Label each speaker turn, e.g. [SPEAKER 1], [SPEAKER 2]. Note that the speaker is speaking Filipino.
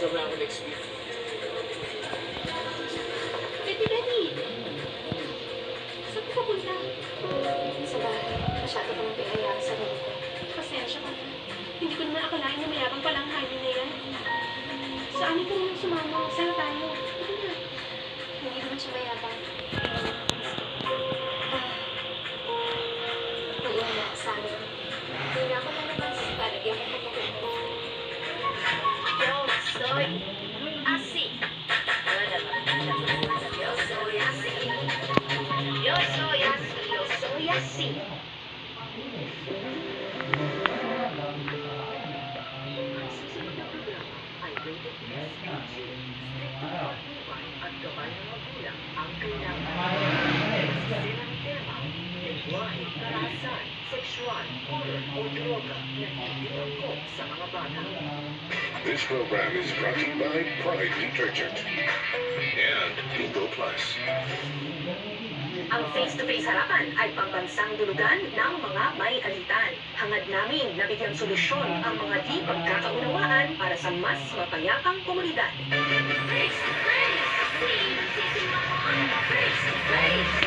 [SPEAKER 1] kami ako next week.
[SPEAKER 2] Betty, Betty! Saan ka punta? Sa bahay. Masyado ka nang pinayaan sa loob ko. Pasensya ka na. Hindi ko naman akalain na mayabang palang hangin na yan. Saan ka naman sumama? Saan tayo? Ano na? Hindi naman siya mayabang. Mag-iwan ako sa amin. Hindi na ako lalabas para di ako kapatid. Yo, soy así. Yo soy así. Yo soy así. Yo soy así. Ang susunod na programa ay rated SPG. Strictly patnubay at gabay ng magulang ang kailangan. Silang tema, lengguwahe, karahasan, sexual, horror o droga na hindi angkop sa mga bata.
[SPEAKER 3] This program is brought to you by Pride Detergent and Google Plus.
[SPEAKER 4] Ang face-to-face harapan ay pambansang dulugan ng mga may alitan. Hangad namin na bigyang solusyon ang mga di pagkakaunawaan para sa mas mapayapang komunidad. Face-to-face! Face-to-face!